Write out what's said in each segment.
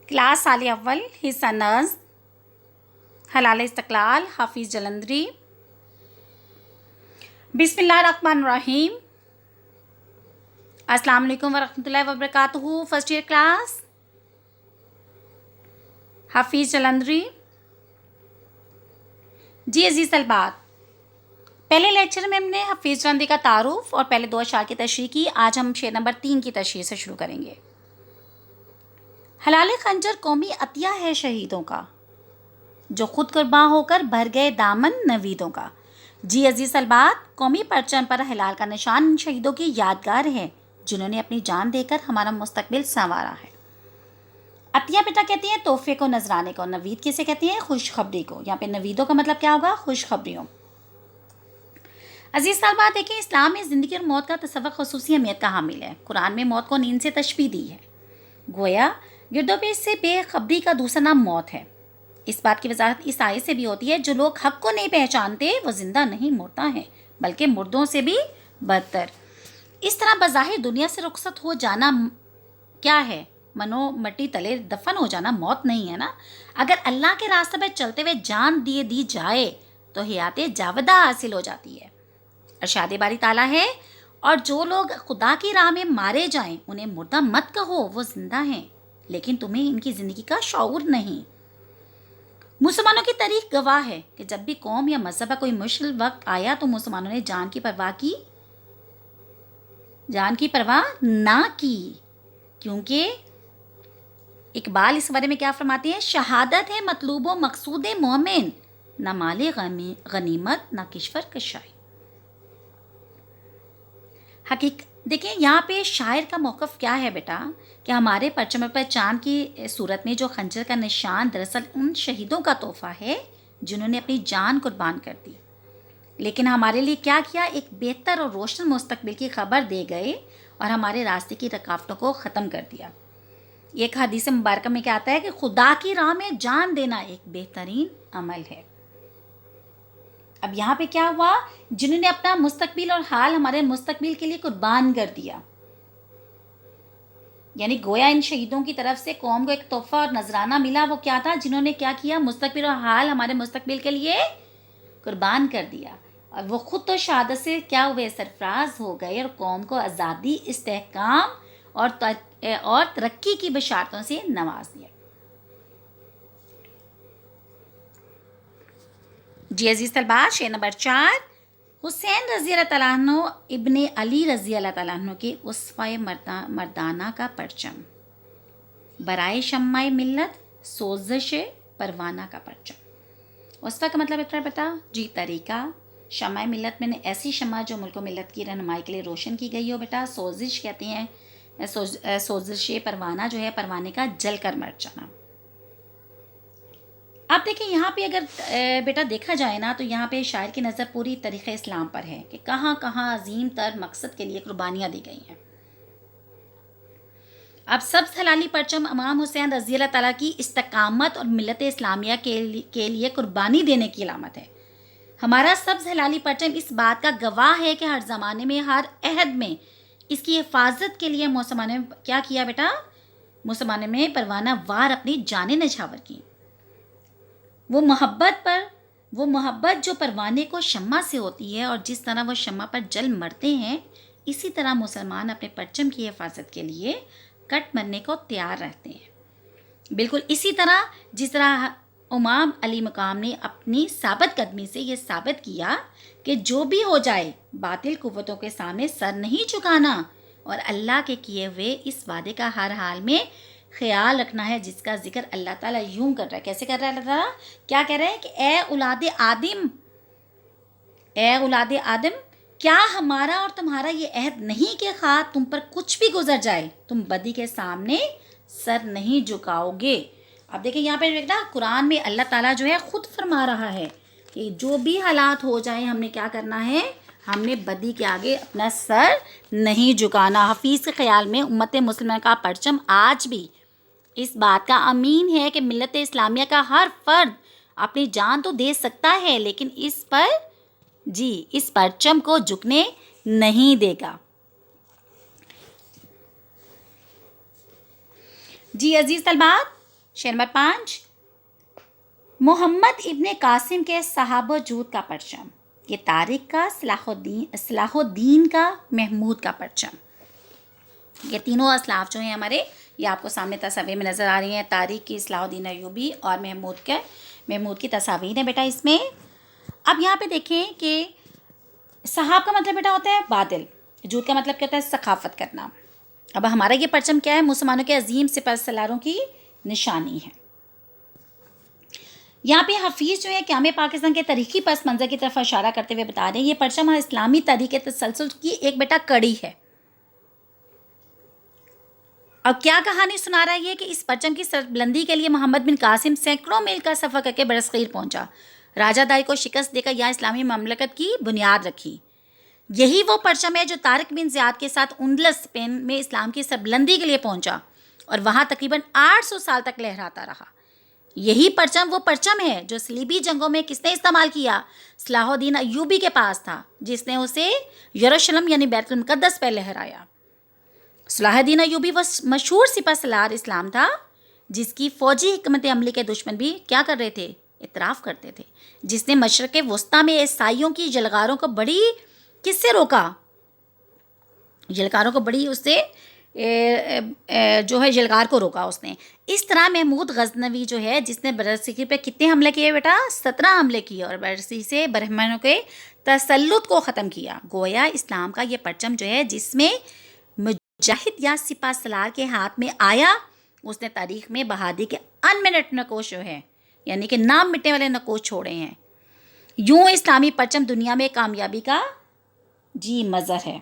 Class साल अव्वल हिस्सा नज़्म हलाल इस्तक़लाल हाफिज़ जलंधरी। बिस्मिल्लाहिर्रहमानिर्रहीम। अस्सलाम वालेकुम वरहमतुल्लाहि वबरकातुहू। फर्स्ट ईयर क्लास हाफिज़ जलंधरी। जी अजीज़ तलबात, पहले लेक्चर में हमने हाफिज़ जलंधरी का तारुफ़ और पहले दो अशार की तशरीह की। आज हम शेर नंबर 3 की तशरीह से शुरू करेंगे। हलाल खंजर कौमी अतिया है शहीदों का, जो खुद कुर्बान होकर भर गए दामन नवीदों का। जी अजीज़ तलबात, कौमी परचम पर हिलाल का निशान इन शहीदों की यादगार है जिन्होंने अपनी जान देकर हमारा मुस्तकबिल संवारा है। अतिया बेटा कहती हैं तोहफे को, नजराने को। नवीद किसे कहती हैं? खुशखबरी को। यहाँ पे नवीदों का मतलब क्या होगा? खुशखबरियों। अजीज़ तलबात, देखिए इस्लाम में ज़िंदगी और मौत का तसव्वुर ख़ुसूसी अहमियत का हामिल है। कुरान में मौत को नींद से तशबीह दी है, गोया गिरदोपेश से बेखबरी का दूसरा नाम मौत है। इस बात की वजाहत इस आयत से भी होती है, जो लोग हक को नहीं पहचानते वो जिंदा नहीं मुर्दा हैं, बल्कि मुर्दों से भी बदतर। इस तरह बज़ाहिर दुनिया से रुखसत हो जाना क्या है? मनो मट्टी तले दफन हो जाना मौत नहीं है ना। अगर अल्लाह के रास्ते में चलते हुए जान दिए दी जाए तो हयात जावदा हासिल हो जाती है। अरशाद बारी ताला है, और जो लोग खुदा की राह में मारे जाएं उन्हें मुर्दा मत कहो, वो जिंदा हैं, लेकिन तुम्हें इनकी ज़िंदगी का शऊर नहीं। मुसलमानों की तारीख गवाह है कि जब भी कौम या मज़हब का कोई मुश्किल वक्त आया तो मुसलमानों ने जान की परवाह ना की, क्योंकि इकबाल इस बारे में क्या फरमाते हैं? शहादत है मतलूब व मकसूद मोमिन, न माले गनीमत न किश्वर कशाई। देखिए यहाँ पे शायर का मौक़िफ़ क्या है बेटा, कि हमारे परचम पर चांद की सूरत में जो खंजर का निशान दरअसल उन शहीदों का तोहफ़ा है जिन्होंने अपनी जान कुर्बान कर दी, लेकिन हमारे लिए क्या किया? एक बेहतर और रोशन मुस्तकबिल की खबर दे गए और हमारे रास्ते की रुकावटों को ख़त्म कर दिया। एक हदीस मुबारक में क्या आता है कि खुदा की राह में जान देना एक बेहतरीन अमल है। अब यहाँ पे क्या हुआ? जिन्होंने अपना मुस्तकबिल और हाल हमारे मुस्तकबिल के लिए कुर्बान कर दिया, यानी गोया इन शहीदों की तरफ से कौम को एक तोहफा और नजराना मिला। वो क्या था? जिन्होंने क्या किया? मुस्तकबिल और हाल हमारे मुस्तकबिल के लिए कुर्बान कर दिया, और वो खुद तो शहादत से क्या हुए? सरफराज हो गए और कौम को आज़ादी, इस्तेहकाम और तरक्की की बशारतों से नवाज दिया। जी अजीज़ तलबा, शेर नंबर 4। हुसैन रज़ी अल्लाह तआला अन्हु इब्ने अली रज़ी अल्लाह तआला अन्हु के उस्वा-ए मर्दाना का परचम, बराए शम्माए मिल्लत सोज़श परवाना का परचम। उस्वा का मतलब इतना पता जी? तरीका। शम्माए मिल्लत में ऐसी शम्मा जो मुल्क मिल्लत की रहनुमाई के लिए रोशन की गई हो बेटा। सोज़िश कहते हैं, सोज़श परवाना जो है परवाने का जल कर मर जाना। अब देखिए यहाँ पे अगर बेटा देखा जाए ना, तो यहाँ पे शायर की नज़र पूरी तरीक़े इस्लाम पर है कि कहाँ कहाँ अजीम तर मकसद के लिए कुर्बानियाँ दी गई हैं। अब सब्ज़ हलाली परचम इमाम हुसैन रज़ी अल्लाह तआला की इस्तकामत और मिल्लत इस्लामिया के लिए कुर्बानी देने की अलामत है। हमारा सब्ज़ हलाली परचम इस बात का गवाह है कि हर ज़माने में, हर अहद में इसकी हिफाजत के लिए मुसलमानों ने क्या किया बेटा? मुसलमानों में परवाना वार अपनी जानें नछावर की। वो मोहब्बत जो परवाने को शम्मा से होती है, और जिस तरह वो शम्मा पर जल मरते हैं, इसी तरह मुसलमान अपने परचम की हिफाजत के लिए कट मरने को तैयार रहते हैं। बिल्कुल इसी तरह जिस तरह इमाम अली मकाम ने अपनी साबित कदमी से ये साबित किया कि जो भी हो जाए बातिल कुव्वतों के सामने सर नहीं झुकाना, और अल्लाह के किए हुए इस वादे का हर हाल में ख्याल रखना है, जिसका जिक्र अल्लाह ताला यूं कर रहा है। कैसे कर रहा है अल्लाह ताला? क्या कह रहे हैं कि ए औलाद आदम, क्या हमारा और तुम्हारा ये अहद नहीं कि खा तुम पर कुछ भी गुजर जाए तुम बदी के सामने सर नहीं झुकाओगे। अब देखिए यहाँ पे बेटा कुरान में अल्लाह ताला जो है खुद फरमा रहा है कि जो भी हालात हो जाए हमने क्या करना है? हमने बदी के आगे अपना सर नहीं झुकाना। हफीज़ के ख्याल में उम्मत मुस्लिमा का परचम आज भी इस बात का अमीन है कि मिल्लत इस्लामिया का हर फर्द अपनी जान तो दे सकता है, लेकिन इस परचम को झुकने नहीं देगा। जी अजीज़ तलबात, शेर नंबर 5, मोहम्मद इब्ने कासिम के साहब वजूद का परचम। ये तारिक का, सलाहुद्दीन का, महमूद का परचम। ये तीनों असलाफ जो हैं हमारे, ये आपको सामने तस्वीर में नज़र आ रही हैं। तारिक की, सलाहुद्दीन अय्यूबी और महमूद की तस्वीर है बेटा इसमें। अब यहाँ पे देखें कि साहब का मतलब बेटा होता है बादल, वजूद का मतलब क्या होता है सखाफत करना। अब हमारा ये परचम क्या है, मुसलमानों के अजीम सिपहसालारों की निशानी है। यहाँ पे हफीज़ जो है क़याम पाकिस्तान के तारीख़ी पस मंज़र की तरफ इशारा करते हुए बता रहे हैं ये परचम इस्लामी तारीख़ के तसलसल की एक बेटा कड़ी है। अब क्या कहानी सुना रहा है ये कि इस परचम की सरबुलंदी के लिए मोहम्मद बिन कासिम सैकड़ों मील का सफ़र करके बरसगीर पहुँचा। राजादारी को शिकस्त देकर यहाँ इस्लामी ममलकत की बुनियाद रखी। यही वो परचम है जो तारिक बिन ज़ियाद के साथ उंदलस स्पेन में इस्लाम की सरबुलंदी के लिए पहुँचा और वहाँ तकरीबन 800 साल तक लहराता रहा। यही परचम वो परचम है जो सलीबी जंगों में किसने इस्तेमाल किया, सलाहुद्दीन अय्यूबी के पास था, जिसने उसे यरूशलेम यानी बैतुल मुक़द्दस पर लहराया। सलाहुद्दीन अय्यूबी वो मशहूर सिपहसालार इस्लाम था जिसकी फ़ौजी हिकमत अमली के दुश्मन भी क्या कर रहे थे, इतराफ़ करते थे, जिसने मशरक़ वस्ता में ईसाइयों की जलगारों को बड़ी किससे रोका, जलगारों को बड़ी उससे जो है जलगार को रोका उसने। इस तरह महमूद गजनवी जो है जिसने बरसगीर पे कितने हमले किए बेटा, 17 हमले किए और बरसी से ब्राह्मणों के तसल्लुत को ख़त्म किया। गोया इस्लाम का ये परचम जो है जिसमें मुजाहिद या सिपहसालार के हाथ में आया, उसने तारीख़ में बहादुरी के अनमिनट नकोश जो है यानी कि नाम मिटने वाले नकोश छोड़े हैं। यूँ इस्लामी परचम दुनिया में कामयाबी का जी मज़र है।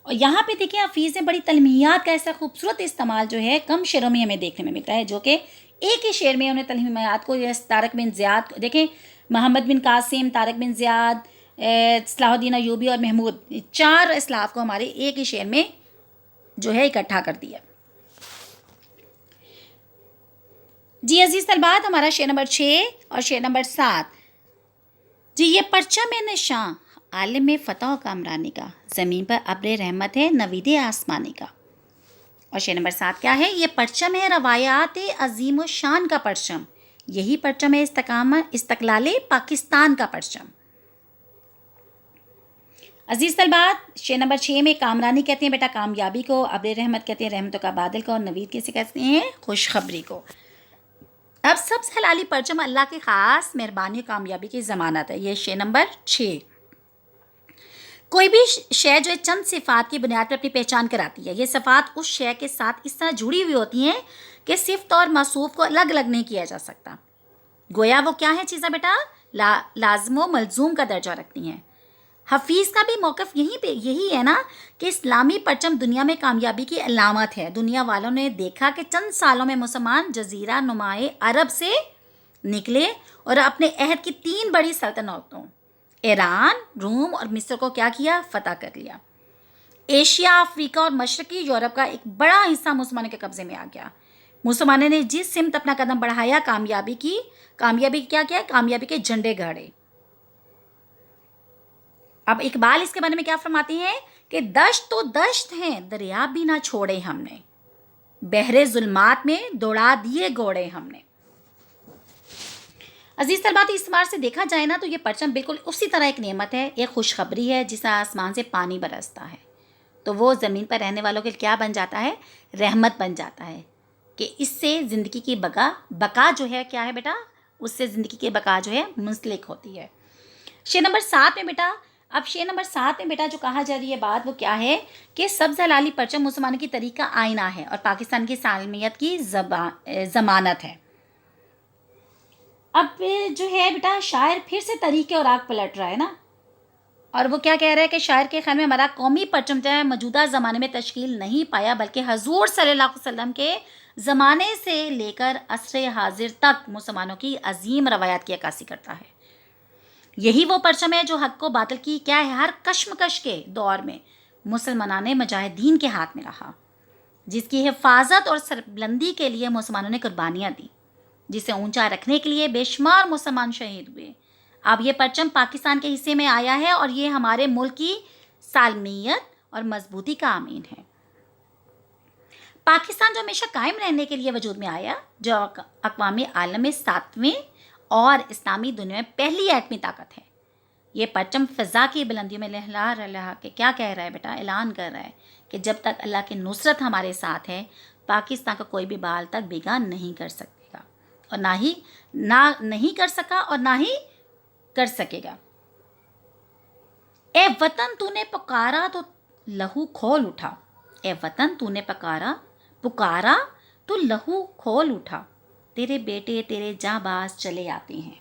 और यहाँ पे देखिए हफीज़ ने बड़ी तलमीयात का ऐसा खूबसूरत इस्तेमाल जो है कम शेरों में हमें देखने में मिलता है, जो कि एक ही शेर में उन्हें तलमीयात को तारिक बिन ज़ियाद देखें, Muhammad bin Qasim, Tariq bin Ziyad, Salahuddin Ayyubi और महमूद, 4 असलाफ को हमारे एक ही शेर में जो है इकट्ठा कर दिया। जी अजीज़ तलबात, हमारा शेर नंबर 6 और शेर नंबर 7 जी, ये परचम है निशां आलिम फ़तह कामरानी का, ज़मीन पर अब्र रहमत है नवीद आसमानी का। और शेर नंबर 7 क्या है, ये परचम है रवायात अजीम शान का परचम, यही परचम है इस्तक़लाल पाकिस्तान का परचम। अजीज़ तलबात, शेर नंबर 6 में कामरानी कहते हैं बेटा कामयाबी को, अब्र रहमत कहते हैं रहमतों का बादल को, और नवीद किसे कहते हैं खुशखबरी को। अब सब्ज़ हलाली परचम अल्लाह की ख़ास मेहरबानी कामयाबी की ज़मानत है। ये शेर नंबर 6। कोई भी शय जो है चंद सिफ़ात की बुनियाद पर अपनी पहचान कराती है। ये सिफ़ात उस शय के साथ इस तरह जुड़ी हुई होती हैं कि सिफ़त और मौसूफ़ को अलग अलग नहीं किया जा सकता। गोया वो क्या है चीज़ें बेटा, लाज़िम व मलज़ूम का दर्जा रखती हैं। हफीज़ का भी मौक़िफ़ यही है ना कि इस्लामी परचम दुनिया में कामयाबी की अलामत है। दुनिया वालों ने देखा कि चंद सालों में मुसलमान जज़ीरा नुमाए अरब से निकले और अपने अहद की 3 बड़ी सल्तनतों ईरान, रूम और मिस्र को क्या किया, फ़तह कर लिया। एशिया, अफ्रीका और मशरक़ी यूरोप का एक बड़ा हिस्सा मुसलमानों के कब्ज़े में आ गया। मुसलमानों ने जिस सिमत अपना कदम बढ़ाया कामयाबी क्या किया, कामयाबी के झंडे गाड़े। अब इकबाल इसके बारे में क्या फरमाती हैं कि दश्त तो दश्त हैं, दरिया भी ना छोड़े हमने, बहरे जुल्मात में दौड़ा दिए घोड़े हमने। अजीज़ तलबात, इस बार से देखा जाए ना तो ये परचम बिल्कुल उसी तरह एक नेमत है, एक खुशखबरी है। जिस आसमान से पानी बरसता है तो वो ज़मीन पर रहने वालों के क्या बन जाता है, रहमत बन जाता है कि इससे ज़िंदगी की बका जो है क्या है बेटा, उससे ज़िंदगी की बका जो है मुंसलिक होती है। शेर नंबर 7 में बेटा, अब शेर नंबर 7 में बेटा जो कहा जा रही है बात वो क्या है कि सब्ज़ हलाली परचम मुसलमानों की तरीक़ा आईना है और पाकिस्तान की सालमियत की ज़मानत है। अब जो है बेटा शायर फिर से तरीक़े और आग पलट रहा है ना, और वो क्या कह रहा है कि शायर के ख्याल में हमारा कौमी परचम जो है मौजूदा ज़माने में तश्कील नहीं पाया, बल्कि हज़ूर सल्लल्लाहु अलैहि वसल्लम के ज़माने से लेकर असरे हाजिर तक मुसलमानों की अजीम रवायात की अक्कासी करता है। यही वो परचम है जो हक़ को बातिल की क्या है हर कश्मकश के दौर में मुसलमानाने मुजाहिदीन के हाथ में रहा, जिसकी हिफाजत और सरबुलंदी के लिए मुसलमानों ने कुर्बानियाँ दी, जिसे ऊंचा रखने के लिए बेशुमार मुसलमान शहीद हुए। अब ये परचम पाकिस्तान के हिस्से में आया है और ये हमारे मुल्क की सालमियत और मजबूती का आमीन है। पाकिस्तान जो हमेशा कायम रहने के लिए वजूद में आया, जो अक़वाम आलम में 7वें और इस्लामी दुनिया में पहली एटमी ताकत है। ये परचम फ़िज़ा की बुलंदियों में लहरा रहा के क्या कह रहा है बेटा, ऐलान कर रहा है कि जब तक अल्लाह की नुसरत हमारे साथ है, पाकिस्तान का कोई भी बाल तक बिगाड़ नहीं कर सकेगा, और नहीं कर सका और ना ही कर सकेगा। ए वतन तूने पुकारा तो लहू खोल उठा, ए वतन तूने पुकारा तो लहू खोल उठा, तेरे बेटे तेरे जाबाज चले आते हैं।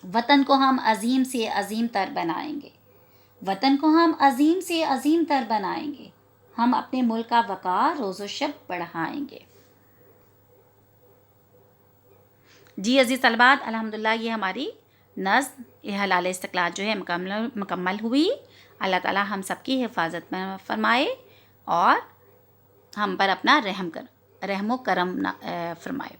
वतन को हम अजीम से अजीम तर बनाएंगे, वतन को हम अजीम से अजीम तर बनाएंगे, हम अपने मुल्क का वक़ार रोज़ो शब बढ़ाएंगे। जी अज़ीज़ तलबात, अल्हम्दुलिल्लाह ये हमारी नज़्म इहलाल इस्तिक़लाल जो है मुकम्मल हुई। अल्लाह ताला हम सबकी हिफाजत में फ़रमाए और हम पर अपना रहम व करम फरमाए।